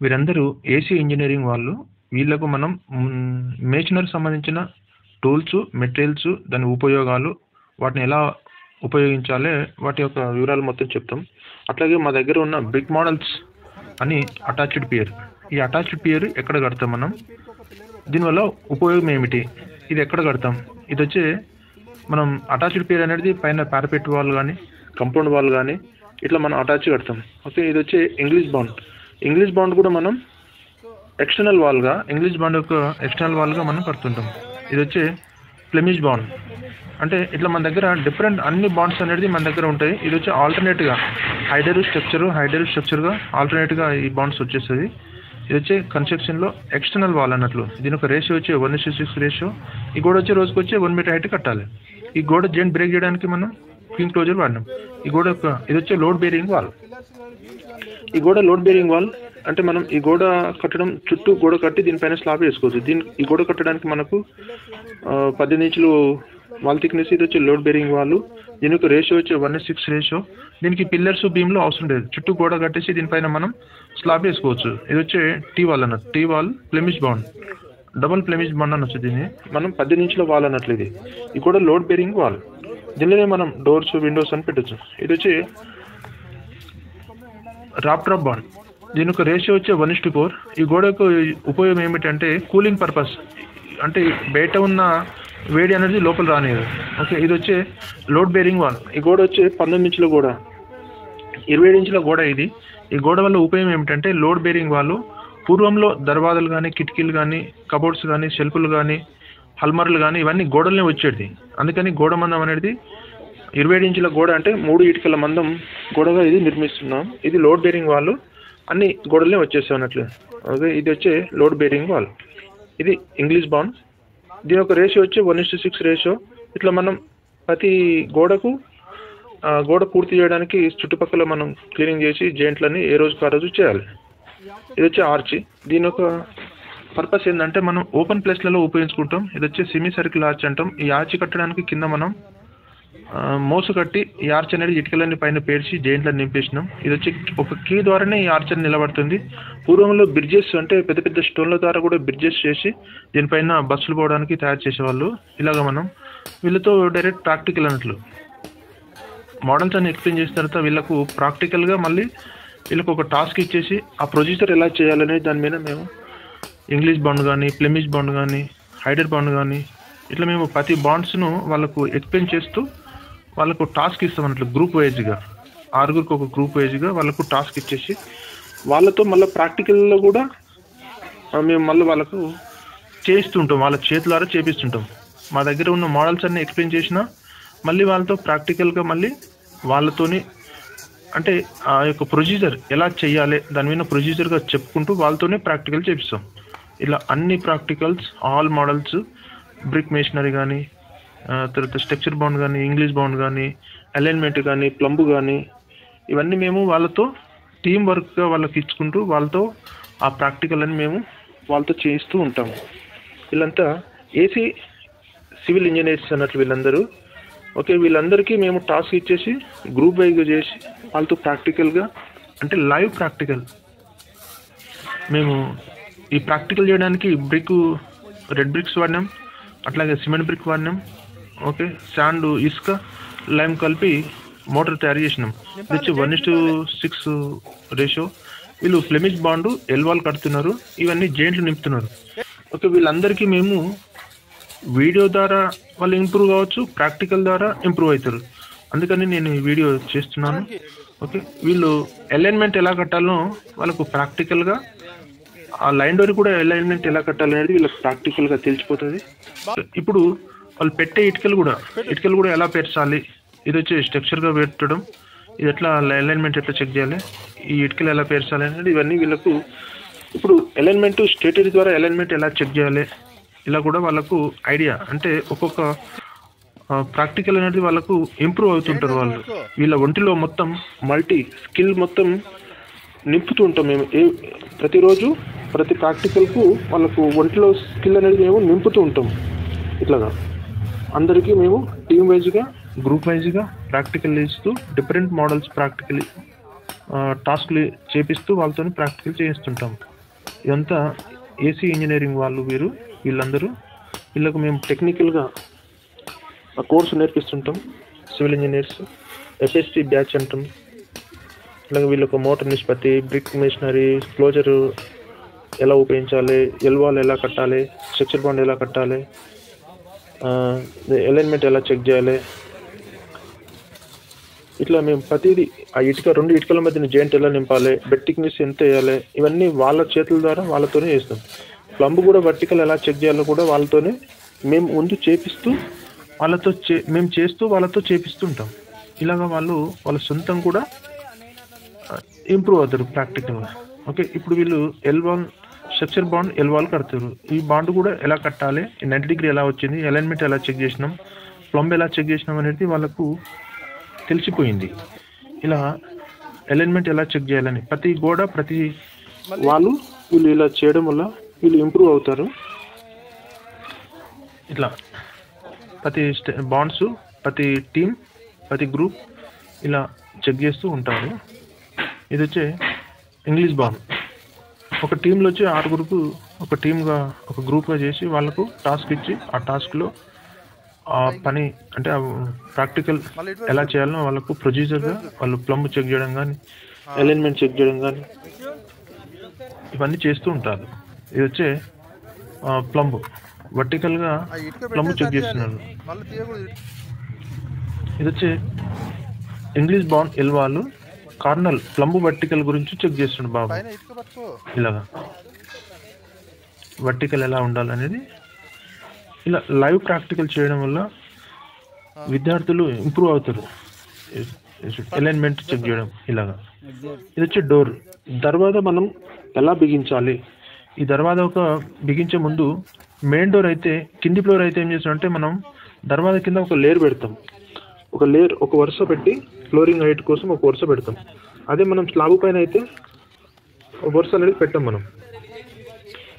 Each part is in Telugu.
వీరందరూ ఏసీ ఇంజనీరింగ్ వాళ్ళు. వీళ్ళకు మనం మేషనరీ సంబంధించిన టూల్స్, మెటీరియల్స్, దాని ఉపయోగాలు, వాటిని ఎలా ఉపయోగించాలి, వాటి యొక్క వివరాలు మొత్తం చెప్తాం. అట్లాగే మా దగ్గర ఉన్న బ్రిక్ మోడల్స్ అని అటాచ్డ్ పియర్. ఈ అటాచ్డ్ పియర్ ఎక్కడ కడతాం మనం, దీనివల్ల ఉపయోగం ఏమిటి, ఇది ఎక్కడ కడతాం, ఇది వచ్చి మనం అటాచ్డ్ పియర్ అనేది పైన పారాపెట్ వాల్ కానీ కంపౌండ్ వాల్ కానీ ఇట్లా మనం అటాచ్ కడతాం. ఓకే, ఇది వచ్చి ఇంగ్లీష్ బాండ్. ఇంగ్లీష్ బాండ్ కూడా మనం ఎక్స్టర్నల్ వాల్గా, ఇంగ్లీష్ బాండ్ యొక్క ఎక్స్టర్నల్ వాల్గా మనం కడుతుంటాం. ఇది వచ్చి ఫ్లెమిష్ బాండ్. అంటే ఇట్లా మన దగ్గర డిఫరెంట్ అన్ని బాండ్స్ అనేది మన దగ్గర ఉంటాయి. ఇది వచ్చి ఆల్టర్నేట్గా హైడర్ స్ట్రక్చర్గా ఆల్టర్నేట్గా ఈ బాండ్స్ వచ్చేస్తుంది. ఇది వచ్చి కన్స్ట్రక్షన్లో ఎక్స్టర్నల్ వాల్ అన్నట్లు. దీని ఒక రేషియో వచ్చి 1:6 రేషియో. ఈ గోడ వచ్చి రోజుకి వచ్చి 1 మీటర్ హైట్ కట్టాలి. ఈ గోడ జాయింట్ బ్రేక్ చేయడానికి మనం క్లీన్ క్లోజర్ వాడినాం. ఈ గోడ యొక్క ఇది వచ్చి లోడ్ బేరింగ్ వాల్. ఈ గోడ లోడ్ బేరింగ్ వాల్ అంటే మనం ఈ గోడ కట్టడం చుట్టూ గోడ కట్టి దీనిపైన స్లాబ్ వేసుకోవచ్చు. ఈ గోడ కట్టడానికి మనకు 18 ఇంచులు వాల్ థిక్నెస్. ఇది వచ్చి లోడ్ బేరింగ్ వాల్. దీని యొక్క రేషియో వచ్చి 1:6 రేషియో. దీనికి పిల్లర్స్ బీమ్లో అవసరం లేదు, చుట్టూ గోడ కట్టేసి దీనిపైన మనం స్లాబ్ వేసుకోవచ్చు. ఇది వచ్చి టీ వాల్ అన్నట్టు. T wall Flemish bond, double Flemish bond అనొచ్చు. దీన్ని మనం 18 ఇంచుల వాల్ అన్నట్లు. ఇది కూడా లోడ్ బేరింగ్ వాల్. దీనిలోనే మనం డోర్స్, విండోస్ అని పెట్టచ్చు. ఇది వచ్చి రాప్ట్రాప్ బాండ్. దీని యొక్క రేషియో వచ్చి 1:4. ఈ గోడ యొక్క ఉపయోగం ఏమిటంటే కూలింగ్ పర్పస్, అంటే బయట ఉన్న వేడి అనేది లోపల రానియదు. ఓకే, ఇది వచ్చి లోడ్ బేరింగ్ వాల్. ఈ గోడ వచ్చి 19 ఇంచుల గోడ, 27 ఇంచుల గోడ. ఈ గోడ వల్ల ఉపయోగం ఏమిటంటే లోడ్ బేరింగ్ వాళ్ళు పూర్వంలో దర్వాజాలు కానీ, కిటికీలు కానీ, కబోర్డ్స్ కానీ, షెల్ఫ్లు కానీ, హల్మర్లు కానీ ఇవన్నీ గోడలనే వచ్చేది. అందుకని గోడ మందం అనేది 27 ఇంచుల గోడ అంటే 3 ఇటుకల మందం గోడగా ఇది నిర్మిస్తున్నాం. ఇది లోడ్ బేరింగ్ వాళ్ళు అన్ని గోడలనే వచ్చేస్తాయి అన్నట్లు. ఓకే, ఇది వచ్చే లోడ్ బేరింగ్ వాల్. ఇది ఇంగ్లీష్ బాండ్. దీని యొక్క రేషియో వచ్చి 1:6 రేషియో. ఇట్లా మనం ప్రతి గోడకు గోడ పూర్తి చేయడానికి చుట్టుపక్కల మనం క్లీనింగ్ చేసి జాయింట్లని ఏ రోజుకు ఆ రోజు చేయాలి. ఇది వచ్చి ఆర్చి. దీని యొక్క పర్పస్ ఏంటంటే మనం ఓపెన్ ప్లేస్లలో ఉపయోగించుకుంటాం. ఇది వచ్చి సెమీ సర్కిల్ ఆర్చ్ అంటాం. ఈ ఆర్చ్ కట్టడానికి కింద మనం మోసు కట్టి ఈ ఆర్చ్ అనేది ఇటుకలన్నీ పైన పేర్చి జాయింట్లను నింపేసినాం. ఇది వచ్చి ఒక కీ ద్వారానే ఈ ఆర్చ్ అనేది నిలబడుతుంది. పూర్వంలో బ్రిడ్జెస్ అంటే పెద్ద పెద్ద స్టోన్ల ద్వారా కూడా బ్రిడ్జెస్ చేసి దీనిపైన బస్సులు పోవడానికి తయారు చేసేవాళ్ళు. ఇలాగ మనం వీళ్ళతో డైరెక్ట్ ప్రాక్టికల్ అన్నట్లు మోడల్స్ అన్ని ఎక్స్ప్లెయిన్ చేసిన తర్వాత వీళ్ళకు ప్రాక్టికల్గా మళ్ళీ వీళ్ళకు ఒక టాస్క్ ఇచ్చేసి ఆ ప్రొసీజర్ ఎలా చేయాలనే దాని మీద మేము ఇంగ్లీష్ బాండ్ కానీ, ఫ్లెమిష్ బాండ్ కానీ, హైడర్ బాండ్ కానీ ఇట్లా మేము ప్రతి బాండ్స్ను వాళ్ళకు ఎక్స్ప్లెయిన్ చేస్తూ వాళ్ళకు టాస్క్ ఇస్తాం అన్నట్లు. గ్రూప్ వైజ్గా 6గురికి ఒక గ్రూప్ వైజ్గా వాళ్ళకు టాస్క్ ఇచ్చేసి వాళ్ళతో మళ్ళీ ప్రాక్టికల్లో కూడా మేము మళ్ళీ వాళ్ళకు చేయిస్తుంటాం, వాళ్ళ చేతులారా చేపిస్తుంటాం. మా దగ్గర ఉన్న మోడల్స్ అన్నీ ఎక్స్ప్లెయిన్ చేసినా మళ్ళీ వాళ్ళతో ప్రాక్టికల్గా మళ్ళీ వాళ్ళతోని అంటే ఆ యొక్క ప్రొసీజర్ ఎలా చేయాలి దాని మీద ప్రొసీజర్గా చెప్పుకుంటూ వాళ్ళతోనే ప్రాక్టికల్ చేపిస్తాం. ఇలా అన్ని ప్రాక్టికల్స్, ఆల్ మోడల్స్, బ్రిక్ మేషనరీ కానీ, తర్వాత స్ట్రక్చర్ బాండ్ కానీ, ఇంగ్లీష్ బాండ్ కానీ, అలైన్మెంట్ కానీ, ప్లంబ్ కానీ ఇవన్నీ మేము వాళ్ళతో టీం వర్క్గా వాళ్ళకి ఇచ్చుకుంటూ వాళ్ళతో ఆ ప్రాక్టికల్ అని మేము వాళ్ళతో చేయిస్తూ ఉంటాము. వీళ్ళంతా ఏసీ సివిల్ ఇంజనీర్స్ అన్నట్లు వీళ్ళందరూ. ఓకే, వీళ్ళందరికీ మేము టాస్క్ ఇచ్చేసి గ్రూప్ వైజ్గా చేసి వాళ్ళతో ప్రాక్టికల్గా అంటే లైవ్ ప్రాక్టికల్ మేము ఈ ప్రాక్టికల్ చేయడానికి రెడ్ బ్రిక్స్ వాడినాం, అట్లాగే సిమెంట్ బ్రిక్ వాడినాం. ఓకే, శాండ్, ఇసుక, లైమ్ కలిపి మోటార్ తయారు చేసినాం. ఇది వచ్చి 1:6 రేషియో. వీళ్ళు ఫ్లెమిష్ బాండ్ ఎల్వాల్ కడుతున్నారు, ఇవన్నీ జాయింట్లు నింపుతున్నారు. ఓకే, వీళ్ళందరికీ మేము వీడియో ద్వారా వాళ్ళు ఇంప్రూవ్ కావచ్చు, ప్రాక్టికల్ ద్వారా ఇంప్రూవ్ అవుతారు. అందుకని నేను ఈ వీడియో చేస్తున్నాను. ఓకే, వీళ్ళు అలైన్మెంట్ ఎలా కట్టాలో వాళ్ళకు ప్రాక్టికల్గా, ఆ లైన్ డోర్ కూడా అలైన్మెంట్ ఎలా కట్టాలనేది వీళ్ళకి ప్రాక్టికల్గా తెలిసిపోతుంది. ఇప్పుడు వాళ్ళు పెట్టే ఇటుకలు కూడా ఎలా పేర్చాలి, ఇది వచ్చి స్ట్రక్చర్గా పెట్టడం, ఇది ఎట్లా అలైన్మెంట్ ఎట్లా చెక్ చేయాలి, ఈ ఇటుకలు ఎలా పేర్చాలి అనేది ఇవన్నీ వీళ్ళకు ఇప్పుడు అలైన్మెంట్ స్ట్రేటరీ ద్వారా అలైన్మెంట్ ఎలా చెక్ చేయాలి ఇలా కూడా వాళ్ళకు ఐడియా. అంటే ఒక్కొక్క ప్రాక్టికల్ అనేది వాళ్ళకు ఇంప్రూవ్ అవుతుంటారు. వాళ్ళు వీళ్ళ ఒంటిలో మొత్తం మల్టీ స్కిల్ మొత్తం నింపుతూ ఉంటాం మేము. ప్రతిరోజు ప్రతి ప్రాక్టికల్కు వాళ్ళకు ఒంటిలో స్కిల్ అనేది మేము నింపుతూ ఉంటాం. ఇట్లాగా అందరికీ మేము టీమ్ వైజ్గా, గ్రూప్ వైజ్గా ప్రాక్టికల్ ఇస్తూ డిఫరెంట్ మోడల్స్ ప్రాక్టికల్ టాస్క్లు చేపిస్తూ వాళ్ళతో ప్రాక్టికల్ చేయిస్తుంటాం. ఇదంతా ఏసీ ఇంజనీరింగ్ వాళ్ళు వీళ్ళందరూ వీళ్ళకు మేము టెక్నికల్గా ఆ కోర్సు నేర్పిస్తుంటాం. సివిల్ ఇంజనీర్స్ ఎఫ్ఎస్టీ బ్యాచ్ అంటాం. అలాగే వీళ్ళకు మోటార్ నిష్పత్తి, బ్రిక్ మెషినరీ, క్లోజరు ఎలా ఉపయోగించాలి, ఎల్వాల్ ఎలా కట్టాలి, స్ట్రక్చర్ బాండ్ ఎలా కట్టాలి, అలైన్మెంట్ ఎలా చెక్ చేయాలి, ఇట్లా మేము ప్రతిదీ ఆ రెండు ఇటుకల మధ్యన జాయింట్ ఎలా నింపాలి, బెడ్ థిక్నెస్ ఎంత వేయాలి, ఇవన్నీ వాళ్ళ చేతుల ద్వారా వాళ్ళతోనే చేస్తాం. ప్లంబ్ కూడా వర్టికల్ ఎలా చెక్ చేయాలో కూడా వాళ్ళతోనే మేము ముందు చేపిస్తూ మేము చేస్తూ వాళ్ళతో చేపిస్తుంటాం. ఇలాగా వాళ్ళ సొంతం కూడా ఇంప్రూవ్ అవుతారు ప్రాక్టికల్గా. ఓకే, ఇప్పుడు వీళ్ళు ఎల్వాల్ స్ట్రక్చర్ బాండ్ ఎల్వాల్ కడతారు. ఈ బాండ్ కూడా ఎలా కట్టాలి, 90 డిగ్రీ ఎలా వచ్చింది, అలైన్మెంట్ ఎలా చెక్ చేసినాం, ప్లంబ్ ఎలా చెక్ చేసినాం అనేది వాళ్ళకు తెలిసిపోయింది. ఇలా అలైన్మెంట్ ఎలా చెక్ చేయాలని ప్రతి వీళ్ళు ఇలా చేయడం వల్ల వీళ్ళు ఇంప్రూవ్ అవుతారు. ఇట్లా ప్రతి బాండ్స్, ప్రతి టీం, ప్రతి గ్రూప్ ఇలా చెక్ చేస్తూ ఉంటారు. ఇది వచ్చే ఇంగ్లీష్ బాండ్. ఒక టీంలో వచ్చి 6 ఒక టీమ్గా ఒక గ్రూప్గా చేసి వాళ్ళకు టాస్క్ ఇచ్చి ఆ టాస్క్లో ఆ పని అంటే ప్రాక్టికల్ ఎలా చేయాలో వాళ్ళకు ప్రొసీజర్గా వాళ్ళు ప్లంబ్ చెక్ చేయడం కానీ, అలైన్మెంట్ చెక్ చేయడం కానీ ఇవన్నీ చేస్తూ ఉంటారు. ఇది వచ్చే ప్లంబ్ వర్టికల్గా ప్లంబ్ చెక్ చేస్తున్నారు. ఇది వచ్చే ఇంగ్లీష్ బాండ్ ఎల్వాలు కార్నల్ ప్లంబ్ వర్టికల్ గురించి చెక్ చేస్తుండు బాబు. ఇలాగా వర్టికల్ ఎలా ఉండాలనేది ఇలా లైవ్ ప్రాక్టికల్ చేయడం వల్ల విద్యార్థులు ఇంప్రూవ్ అవుతారు. అలైన్మెంట్ చెక్ చేయడం ఇలాగా. ఇది వచ్చి డోర్ దర్వాజా మనం ఎలా బిగించాలి. ఈ దర్వాజా బిగించే ముందు మెయిన్ డోర్ అయితే కింది ఫ్లోర్ అయితే ఏం చేస్తామంటే మనం దర్వాజా కింద ఒక లేయర్ పెడతాం. ఒక వరుస పెట్టి ఫ్లోరింగ్ హైట్ కోసం ఒక వరుస పెడతాం. అదే మనం స్లాబ్ పైన అయితే వరుస అనేది పెట్టాం మనం.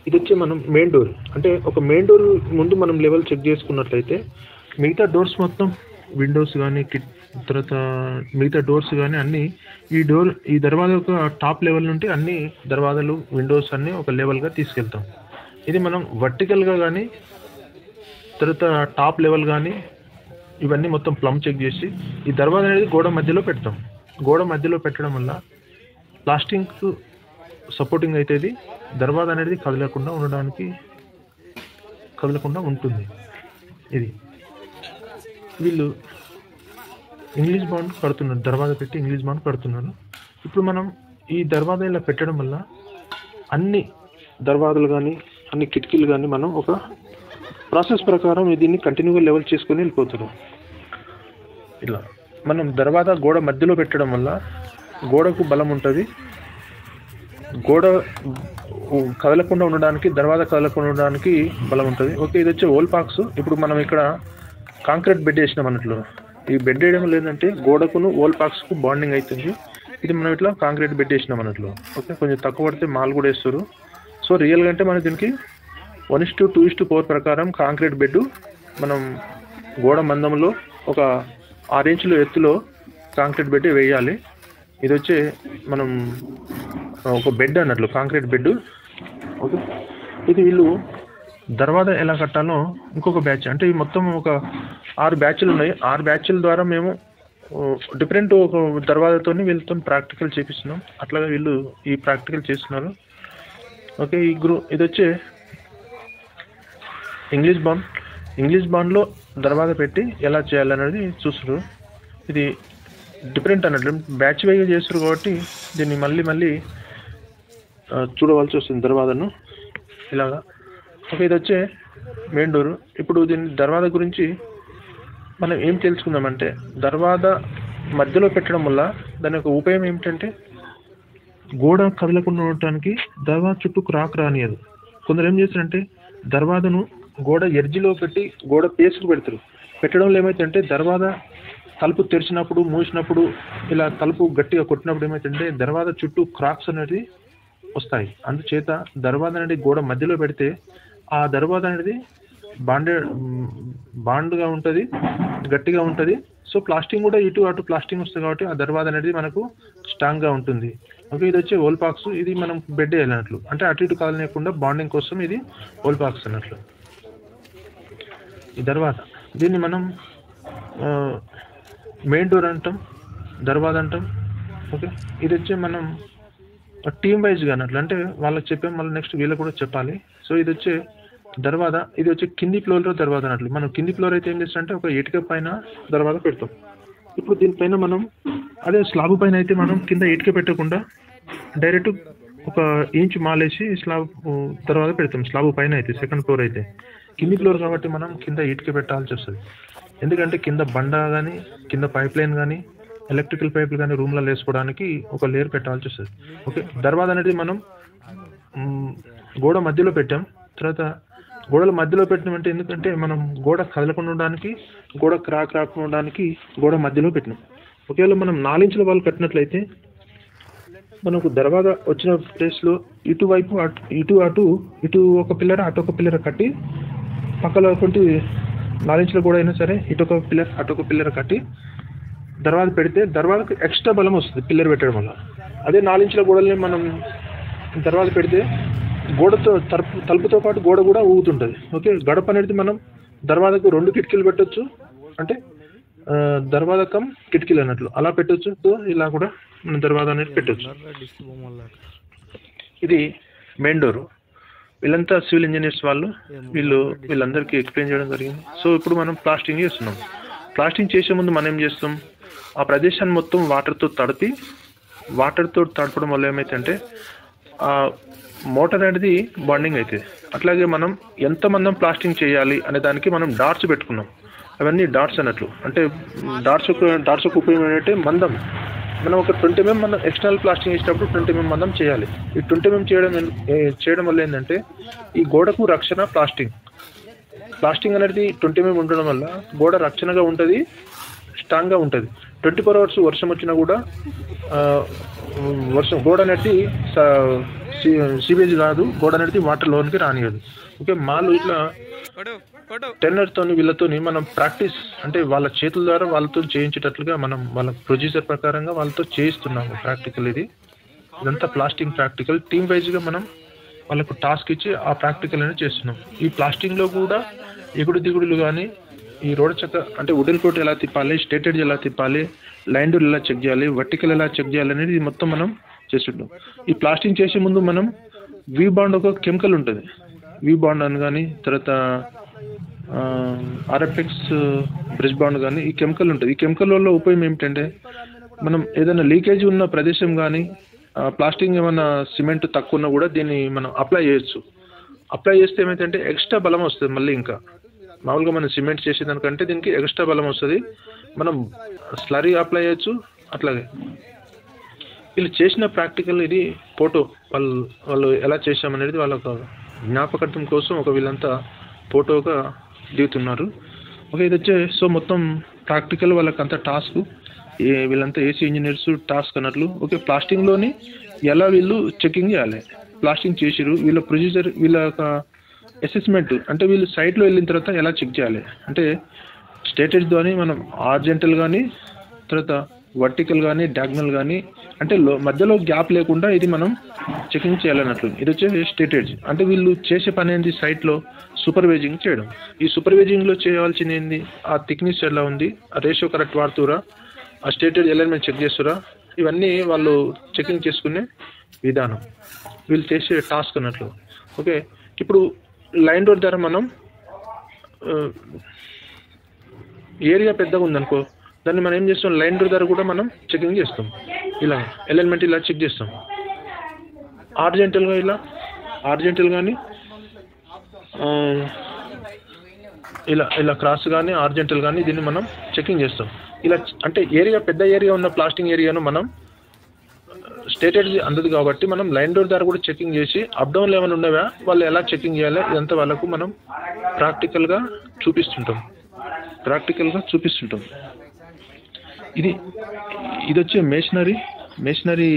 ఇది వచ్చి మనం మెయిన్ డోర్ అంటే ఒక మెయిన్ డోర్ ముందు మనం లెవెల్ చెక్ చేసుకున్నట్లయితే మిగతా డోర్స్ మొత్తం విండోస్ కానీ తర్వాత మిగతా డోర్స్ కానీ అన్నీ ఈ దర్వాజా ఒక టాప్ లెవెల్ నుండి అన్ని దర్వాజాలు విండోస్ అన్నీ ఒక లెవెల్గా తీసుకెళ్తాం. ఇది మనం వర్టికల్గా కానీ తర్వాత టాప్ లెవెల్ కానీ ఇవన్నీ మొత్తం ప్లంబ్ చెక్ చేసి ఈ దర్వాజా అనేది గోడ మధ్యలో పెడతాం. గోడ మధ్యలో పెట్టడం వల్ల ప్లాస్టింగ్ సపోర్టింగ్ అవుతుంది. దర్వాజా అనేది కదలకుండా ఉంటుంది. ఇది వీళ్ళు ఇంగ్లీష్ బాండ్ కడుతున్నారు. దర్వాజా పెట్టి ఇంగ్లీష్ బాండ్ కడుతున్నారు. ఇప్పుడు మనం ఈ దర్వాజా ఇలా పెట్టడం వల్ల అన్ని దర్వాజాలు కానీ అన్ని కిటికీలు కానీ మనం ఒక ప్రాసెస్ ప్రకారం దీన్ని కంటిన్యూగా లెవెల్ చేసుకొని వెళ్ళిపోతున్నాం. ఇలా మనం దర్వాజా గోడ మధ్యలో పెట్టడం వల్ల గోడకు బలం ఉంటుంది. గోడ కదలకుండా ఉండడానికి, దర్వాజా కదలకుండా ఉండడానికి బలం ఉంటుంది. ఓకే, ఇది వచ్చే ఓల్ పాక్స్. ఇప్పుడు మనం ఇక్కడ కాంక్రీట్ బెడ్ వేసినాం అన్నట్లు. ఈ బెడ్ వేయడం లేదంటే గోడకును ఓల్ పాక్స్కు బాండింగ్ అవుతుంది. ఇది మనం ఇట్లా కాంక్రీట్ బెడ్ వేసినాం అన్నట్లు. ఓకే, కొంచెం తక్కువ పడితే మాల్ కూడా వేస్తారు. సో రియల్గా అంటే మనం దీనికి 1:2:4 ప్రకారం కాంక్రీట్ బెడ్ మనం గోడ మందంలో ఒక 6 ఇంచుల ఎత్తులో కాంక్రీట్ బెడ్ వేయాలి. ఇది వచ్చే మనం ఒక బెడ్ అన్నట్లు కాంక్రీట్ బెడ్. ఓకే, ఇది వీళ్ళు దర్వాజా ఎలా కట్టాలో ఇంకొక బ్యాచ్ అంటే మొత్తం ఒక 6 బ్యాచ్లు ఉన్నాయి. 6 బ్యాచ్ల ద్వారా మేము డిఫరెంట్ ఒక దర్వాజాతో వీళ్ళతో ప్రాక్టికల్ చేపిస్తున్నాం. అట్లాగే వీళ్ళు ఈ ప్రాక్టికల్ చేస్తున్నారు. ఓకే, ఇది వచ్చే ఇంగ్లీష్ బాండ్లో దర్వాజా పెట్టి ఎలా చేయాలనేది చూస్తారు. ఇది డిఫరెంట్ అన్నట్లు బ్యాచ్ వైగా చేస్తారు కాబట్టి దీన్ని మళ్ళీ చూడవలసి వస్తుంది దర్వాజాను ఇలాగా. ఓకే, ఇది వచ్చే మెయిన్ డోరు. ఇప్పుడు దీని దర్వాజా గురించి మనం ఏం తెలుసుకుందామంటే దర్వాజా మధ్యలో పెట్టడం వల్ల దాని యొక్క ఉపయోగం ఏమిటంటే గోడ కదలకుండా ఉండటానికి దర్వాజా చుట్టూ క్రాక్ రానియదు. కొందరు ఏం చేస్తారంటే దర్వాజాను గోడ ఎడ్జిలో పెట్టి గోడ పేసుకు పెట్టడం వల్ల ఏమైతుందంటే దర్వాజా తలుపు తెరిచినప్పుడు మూసినప్పుడు ఇలా తలుపు గట్టిగా కొట్టినప్పుడు ఏమైతుందంటే దర్వాజా చుట్టూ క్రాక్స్ అనేది వస్తాయి. అందుచేత దర్వాజా అనేది గోడ మధ్యలో పెడితే ఆ దర్వాజా అనేది బాండ్గా ఉంటుంది, గట్టిగా ఉంటుంది. సో ప్లాస్టింగ్ కూడా ఇటు అటు ప్లాస్టింగ్ వస్తుంది కాబట్టి ఆ దర్వాజ అనేది మనకు స్ట్రాంగ్గా ఉంటుంది. ఓకే, ఇది వచ్చి ఓల్ పాక్స్. ఇది మనం బెడ్ వేయాలన్నట్లు, అంటే అటు ఇటు కాలనేయకుండా బాండింగ్ కోసం ఇది ఓల్ పాక్స్ అన్నట్లు. ఈ దర్వాజ దీన్ని మనం మెయిన్ డోర్ అంటాం, దర్వాజ అంటాం. ఓకే, ఇది వచ్చి మనం టీమ్ వైజ్గా అన్నట్లు, అంటే వాళ్ళకి చెప్పాం, మళ్ళీ నెక్స్ట్ వీళ్ళకి కూడా చెప్పాలి. సో ఇది వచ్చి దర్వాజ, ఇది వచ్చి కింది ఫ్లోర్లో దర్వాజ అన్నట్లు. మనం కింది ఫ్లోర్ అయితే ఏం చేస్తామంటే ఒక ఇటుక పైన దర్వాజ పెడతాం. ఇప్పుడు దీనిపైన మనం అదే స్లాబ్ పైన అయితే మనం కింద ఇటుక పెట్టకుండా డైరెక్ట్ ఒక ఇంచ్ మాలేసి స్లాబ్ దర్వాజ పెడతాం. స్లాబ్ పైన అయితే సెకండ్ ఫ్లోర్ అయితే, కింది ఫ్లోర్ కాబట్టి మనం కింద ఇటుక పెట్టాల్సి వస్తుంది. ఎందుకంటే కింద బండ కానీ, కింద పైప్ లైన్ కానీ, ఎలక్ట్రికల్ పైపులు కానీ రూమ్లలో వేసుకోవడానికి ఒక లేయర్ పెట్టాల్సి వస్తుంది. ఓకే, దర్వాజ అనేది మనం గోడ మధ్యలో పెట్టాం. తర్వాత గోడల మధ్యలో పెట్టినామంటే ఎందుకంటే మనం గోడ కదలకుండా ఉండడానికి, గోడ క్రాక్ రాకుండా ఉండడానికి గోడ మధ్యలో పెట్టినాం. ఒకవేళ మనం 4 ఇంచుల వాళ్ళు కట్టినట్లయితే మనకు దర్వాజా వచ్చిన ప్లేస్లో ఇటువైపు ఇటు ఒక పిల్లర్ అటు ఒక పిల్లర్ కట్టి, పక్కన ఒకటి 4 ఇంచుల గోడ అయినా సరే ఇటు ఒక పిల్లర్ అటు ఒక పిల్లర్ కట్టి దర్వాజా పెడితే దర్వాజకు ఎక్స్ట్రా బలం వస్తుంది పిల్లర్ పెట్టడం వల్ల. అదే 4 ఇంచుల గోడల్ని మనం దర్వాజా పెడితే గోడతో తలుపుతో పాటు గోడ కూడా ఊగుతుంటుంది. ఓకే, గడప అనేది మనం దర్వాజకు 2 కిటికీలు పెట్టొచ్చు, అంటే దర్వాజా కమ్ కిటికీలు అన్నట్లు అలా పెట్టొచ్చు. సో ఇలా కూడా మనం దర్వాజా అనేది పెట్టొచ్చు. ఇది మెయిన్ డోరు. వీళ్ళంతా సివిల్ ఇంజనీర్స్ వాళ్ళు, వీళ్ళందరికీ ఎక్స్ప్లెయిన్ చేయడం జరిగింది. సో ఇప్పుడు మనం ప్లాస్టింగ్ చేస్తున్నాం. ప్లాస్టింగ్ చేసే ముందు మనం ఏం చేస్తాం, ఆ ప్రదేశాన్ని మొత్తం వాటర్తో తడపడం వల్ల ఏమైతే మోటార్ అనేది బాండింగ్ అవుతుంది. అట్లాగే మనం ఎంత మందం ప్లాస్టింగ్ చేయాలి అనే దానికి మనం డాట్స్ పెట్టుకున్నాం. అవన్నీ డాట్స్ అన్నట్లు, అంటే డాట్స్ యొక్క ఉపయోగం ఏంటంటే మందం. మనం ఒక 20 mm మనం ఎక్స్టర్నల్ ప్లాస్టింగ్ చేసేటప్పుడు 20 mm మందం చేయాలి. ఈ 20 mm చేయడం వల్ల ఏంటంటే ఈ గోడకు రక్షణ ప్లాస్టింగ్ అనేది 20 mm ఉండడం వల్ల గోడ రక్షణగా ఉంటుంది, స్ట్రాంగ్గా ఉంటుంది. 24 hours వర్షం వచ్చినా కూడా గోడ అనేది సీవేజ్ కాదు, గోడ అనేది వాటర్ లోనికి రానియదు. ఓకే, మాలు ఇట్లా టెన్నర్తో వీళ్ళతోని మనం ప్రాక్టీస్, అంటే వాళ్ళ చేతుల ద్వారా వాళ్ళతో చేయించేటట్లుగా మనం వాళ్ళ ప్రొసీజర్ ప్రకారంగా వాళ్ళతో చేయిస్తున్నాము ప్రాక్టికల్. ఇదంతా ప్లాస్టింగ్ ప్రాక్టికల్. టీమ్ వైజ్గా మనం వాళ్ళకు టాస్క్ ఇచ్చి ఆ ప్రాక్టికల్ అనేది చేస్తున్నాం. ఈ ప్లాస్టింగ్లో కూడా ఎగుడు దిగుడులు కానీ, ఈ రోడ్ చెక్క అంటే వుడెన్ కోట్ ఎలా తిప్పాలి, స్ట్రేటెడ్ ఎలా తిప్పాలి, లైన్ డోర్ ఎలా చెక్ చేయాలి, వర్టికల్ ఎలా చెక్ చేయాలి అనేది మొత్తం మనం చేస్తుంటాం. ఈ ప్లాస్టింగ్ చేసే ముందు మనం వీ బాండ్ ఒక కెమికల్ ఉంటుంది, వీ బాండ్ అని కానీ, తర్వాత ఆర్ఎఫ్ఎక్స్ బ్రిడ్జ్ బాండ్ కానీ, ఈ కెమికల్ ఉంటుంది. ఈ కెమికల్ వల్ల ఉపయోగం ఏమిటంటే మనం ఏదైనా లీకేజ్ ఉన్న ప్రదేశం కానీ, ప్లాస్టింగ్ ఏమైనా సిమెంట్ తక్కువ ఉన్నా కూడా దీన్ని మనం అప్లై చేయొచ్చు. అప్లై చేస్తే ఏమైతే ఎక్స్ట్రా బలం వస్తుంది. మళ్ళీ ఇంకా మామూలుగా మనం సిమెంట్ చేసేదానికంటే దీనికి ఎక్స్ట్రా బలం వస్తుంది. మనం స్లరీ అప్లై చేయొచ్చు. అట్లాగే వీళ్ళు చేసిన ప్రాక్టికల్ ఇది ఫోటో, వాళ్ళు ఎలా చేసామనేది వాళ్ళ జ్ఞాపకత్వం కోసం ఒక వీళ్ళంతా ఫోటోగా దిగుతున్నారు. ఓకే, ఇది వచ్చే సో మొత్తం ప్రాక్టికల్ వాళ్ళకంతా టాస్క్, వీళ్ళంతా ఏసీ ఇంజనీర్స్ టాస్క్ అన్నట్లు. ఓకే, ప్లాస్టింగ్లోని ఎలా వీళ్ళు చెకింగ్ చేయాలి, ప్లాస్టింగ్ చేసిరు, వీళ్ళ ప్రొసీజర్, వీళ్ళ అసెస్మెంట్, అంటే వీళ్ళు సైట్లో వెళ్ళిన తర్వాత ఎలా చెక్ చేయాలి, అంటే స్ట్రేటెడ్ కానీ మనం హారిజాంటల్ కానీ, తర్వాత వర్టికల్ కానీ, డయాగ్నల్ కానీ, అంటే మధ్యలో గ్యాప్ లేకుండా ఇది మనం చెకింగ్ చేయాలన్నట్లు. ఇది వచ్చేసి స్ట్రేటెడ్. అంటే వీళ్ళు చేసే పని ఏంటి, సైట్లో సూపర్వైజింగ్ చేయడం. ఈ సూపర్వైజింగ్లో చేయవలసింది ఏంది, ఆ థిక్నెస్ ఎలా ఉంది, ఆ రేషియో కరెక్ట్ వాడుతురా, ఆ స్ట్రేటెడ్ అలైన్మెంట్ చెక్ చేస్తురా, ఇవన్నీ వాళ్ళు చెకింగ్ చేసుకునే విధానం, వీళ్ళు చేసే టాస్క్ అన్నట్లు. ఓకే, ఇప్పుడు లైన్ డోర్ ద్వారా మనం ఏరియా పెద్దగా ఉందనుకో, దాన్ని మనం ఏం చేస్తాం, లైన్ డోర్ ద్వారా కూడా మనం చెకింగ్ చేస్తాం. ఇలా అలైన్మెంట్ ఇలా చెక్ చేస్తాం. హారిజాంటల్ కానీ ఇలా క్రాస్ కానీ హారిజాంటల్ కానీ దీన్ని మనం చెకింగ్ చేస్తాం. ఇలా అంటే ఏరియా పెద్ద ఏరియా ఉన్న ప్లాస్టింగ్ ఏరియాను మనం స్టేటెడ్ అందదు కాబట్టి మనం లైన్ డోర్ ద్వారా కూడా చెకింగ్ చేసి అప్ డౌన్లు ఏమైనా ఉన్నాయా వాళ్ళు ఎలా చెకింగ్ చేయాలి ఇదంతా వాళ్ళకు మనం ప్రాక్టికల్గా చూపిస్తుంటాం. ఇది వచ్చే మేషనరీ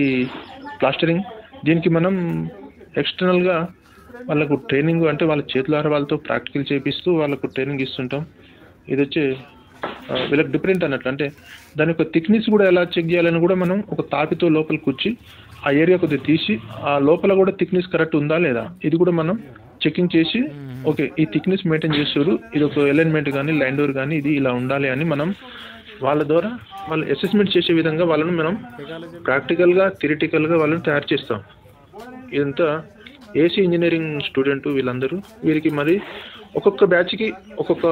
ప్లాస్టరింగ్. దీనికి మనం ఎక్స్టర్నల్గా వాళ్ళకు ట్రైనింగ్ అంటే వాళ్ళ చేతులారా వాళ్ళతో ప్రాక్టికల్ చేపిస్తూ వాళ్ళకు ట్రైనింగ్ ఇస్తుంటాం. ఇది వచ్చి వీళ్ళకి డిఫరెంట్ అన్నట్లు, అంటే దాని యొక్క థిక్నెస్ కూడా ఎలా చెక్ చేయాలని కూడా మనం ఒక తాపితో లోపల కూర్చి ఆ ఏరియా కొద్దిగా తీసి ఆ లోపల కూడా థిక్నెస్ కరెక్ట్ ఉందా లేదా ఇది కూడా మనం చెకింగ్ చేసి ఓకే ఈ థిక్నెస్ మెయింటైన్ చేస్తారు, ఇది ఒక అలైన్మెంట్ కానీ లైన్ డోర్ కానీ ఇది ఇలా ఉండాలి అని మనం వాళ్ళ ద్వారా వాళ్ళు అసెస్మెంట్ చేసే విధంగా వాళ్ళని మనం ప్రాక్టికల్గా థియరిటికల్గా వాళ్ళని తయారు చేస్తాం. ఇదంతా ఏసీ ఇంజనీరింగ్ స్టూడెంట్ వీళ్ళందరూ. వీరికి మరి ఒక్కొక్క బ్యాచ్కి ఒక్కొక్క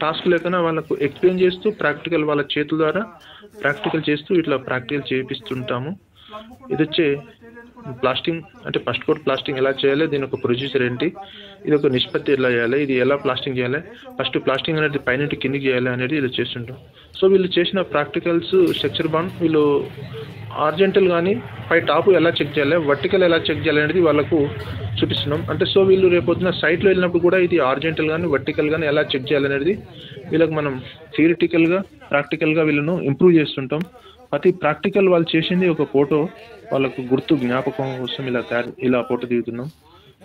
టాస్క్ లేకన్నా వాళ్ళకు ఎక్స్ప్లెయిన్ చేస్తూ ప్రాక్టికల్ వాళ్ళ చేతుల ద్వారా ప్రాక్టికల్ చేస్తూ ఇట్లా ప్రాక్టికల్ చేపిస్తుంటాము. ఇది వచ్చే ప్లాస్టింగ్ అంటే ఫస్ట్ కోట్ ప్లాస్టింగ్ ఎలా చేయాలి, దీని ఒక ప్రొసీజర్ ఏంటి, ఇది ఒక నిష్పత్తి ఎలా చేయాలి, ఇది ఎలా ప్లాస్టింగ్ చేయాలి, ఫస్ట్ ప్లాస్టింగ్ అనేది పైన కిందికి చేయాలి అనేది ఇలా చేస్తుంటాం. సో వీళ్ళు చేసిన ప్రాక్టికల్స్ స్ట్రక్చర్ బాండ్ వీళ్ళు ఆర్జెంటల్ కానీ పై టాప్ ఎలా చెక్ చేయాలి, వర్టికల్ ఎలా చెక్ చేయాలి అనేది వాళ్ళకు చూపిస్తున్నాం. అంటే సో వీళ్ళు రేపొద్దున సైట్లో వెళ్ళినప్పుడు కూడా ఇది ఆర్జెంటల్ కానీ వర్టికల్ కానీ ఎలా చెక్ చేయాలి అనేది వీళ్ళకి మనం థియరిటికల్గా ప్రాక్టికల్గా వీళ్ళను ఇంప్రూవ్ చేస్తుంటాం. ప్రతి ప్రాక్టికల్ వాళ్ళు చేసింది ఒక ఫోటో వాళ్ళకు గుర్తు జ్ఞాపకం కోసం ఇలా ఫోటో దిగుతున్నాం.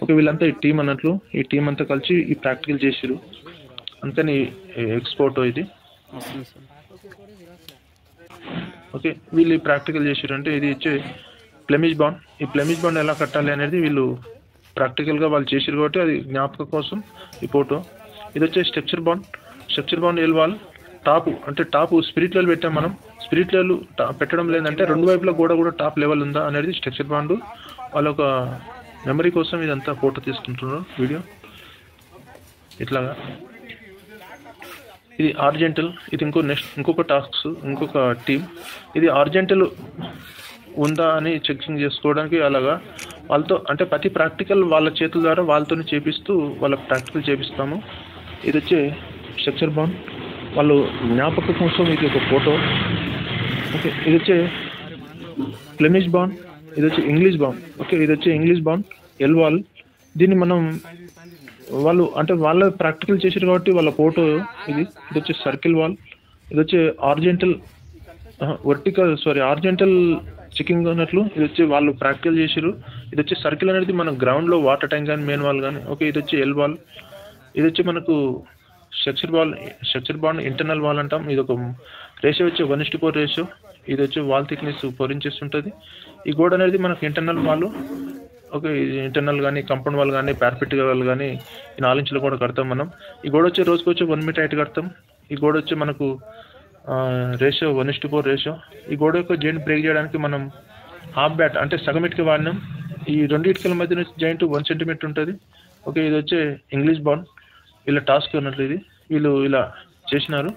ఓకే వీళ్ళంతా ఈ టీం అన్నట్లు, ఈ టీం అంతా కలిసి ఈ ప్రాక్టికల్ చేసిరు. అందుకని ఎక్స్పోర్ట్ ఇది. ఓకే వీళ్ళు ఈ ప్రాక్టికల్ చేసారు అంటే ఇది వచ్చే ప్లెమిష్ బాండ్. ఈ ప్లెమిష్ బాండ్ ఎలా కట్టాలి అనేది వీళ్ళు ప్రాక్టికల్గా వాళ్ళు చేసారు కాబట్టి అది జ్ఞాపకం కోసం ఈ ఫోటో. ఇది వచ్చే structure bond L wall top అంటే టాపు స్పిరిట్ లెవెల్ పెట్టాం మనం. స్పిరిట్ లెవెల్ పెట్టడం లేదంటే రెండు వైపుల గోడ కూడా టాప్ లెవెల్ ఉందా అనేది స్ట్రక్చర్ బాండ్. వాళ్ళ ఒక మెమరీ కోసం ఇదంతా ఫోటో తీసుకుంటున్నారు వీడియో ఇట్లాగా. ఇది ఆర్జెంటల్, ఇది ఇంకొక టాస్క్ ఇంకొక టీం. ఇది ఆర్జెంటల్ ఉందా అని చెకింగ్ చేసుకోవడానికి అలాగా వాళ్ళతో అంటే ప్రతి ప్రాక్టికల్ వాళ్ళ చేతుల ద్వారా వాళ్ళతోనే చేపిస్తూ వాళ్ళకి ప్రాక్టికల్ చేపిస్తాము. ఇది వచ్చే స్ట్రక్చర్ బాండ్ వాళ్ళు జ్ఞాపకం కోసం ఇది ఒక ఫోటో. ఓకే ఇది వచ్చే ఫ్లెమిష్ బాండ్, ఇది వచ్చి ఇంగ్లీష్ బాండ్. ఓకే ఇది వచ్చే ఇంగ్లీష్ బాండ్ ఎల్ వాల్. దీన్ని మనం వాళ్ళు అంటే వాళ్ళ ప్రాక్టికల్ చేసారు కాబట్టి వాళ్ళ ఫోటో ఇది. ఇది వచ్చే సర్కిల్ వాల్, ఇది వచ్చే ఆర్జెంటల్ చెకింగ్ అన్నట్లు. ఇది వచ్చి వాళ్ళు ప్రాక్టికల్ చేసారు. ఇది వచ్చి సర్కిల్ అనేది మన గ్రౌండ్లో వాటర్ ట్యాంక్ కానీ మెయిన్ వాల్ కానీ. ఓకే ఇది వచ్చి ఎల్ వాల్. ఇది వచ్చి మనకు స్ట్రక్చర్ బాండ్ ఇంటర్నల్ వాల్ అంటాం. ఇది ఒక రేషియో వచ్చి 1:4 రేషియో. ఇది వచ్చి వాల్ థిక్నెస్ 4 inches ఉంటుంది. ఈ గోడ అనేది మనకు ఇంటర్నల్ వాల్. ఓకే ఇది ఇంటర్నల్ కానీ కంపౌండ్ వాల్ కానీ పార్పెట్ వాల్ కానీ ఈ 4 inches కూడా కడతాం మనం. ఈ గోడ వచ్చి రోజుకి వచ్చి 1 meter హైట్ కడతాం. ఈ గోడ వచ్చి మనకు రేషియో 1:4 రేషియో. ఈ గోడ యొక్క జాయింట్ బ్రేక్ చేయడానికి మనం హాఫ్ బ్యాట్ అంటే సగం ఇటుక వాడినాం. ఈ రెండు ఇటుకల మధ్య జాయింట్ 1 centimeter ఉంటుంది. ఓకే ఇది వచ్చే ఇంగ్లీష్ బాండ్. వీళ్ళ టాస్క్ అన్నట్లు ఇది. వీళ్ళు ఇలా చేసినారు.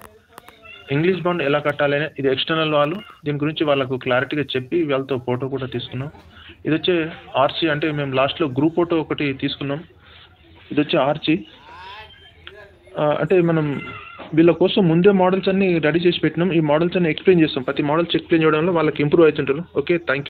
ఇంగ్లీష్ బాండ్ ఎలా కట్టాలి అని ఇది ఎక్స్టర్నల్ వాళ్ళు. దీని గురించి వాళ్ళకు క్లారిటీగా చెప్పి వాళ్ళతో ఫోటో కూడా తీసుకున్నాం. ఇది వచ్చే ఆర్సీ అంటే మేము లాస్ట్లో గ్రూప్ ఫోటో ఒకటి తీసుకున్నాం. ఇది వచ్చే ఆర్సీ అంటే మనం వీళ్ళ కోసం ముందే మోడల్స్ అన్ని రెడీ చేసి పెట్టినాం. ఈ మోడల్స్ అన్ని ఎక్స్ప్లెయిన్ చేస్తాం. ప్రతి మోడల్స్ ఎక్స్ప్లెయిన్ చేయడంలో వాళ్ళకి ఇంప్రూవ్ అవుతుంటారు. Okay thank you.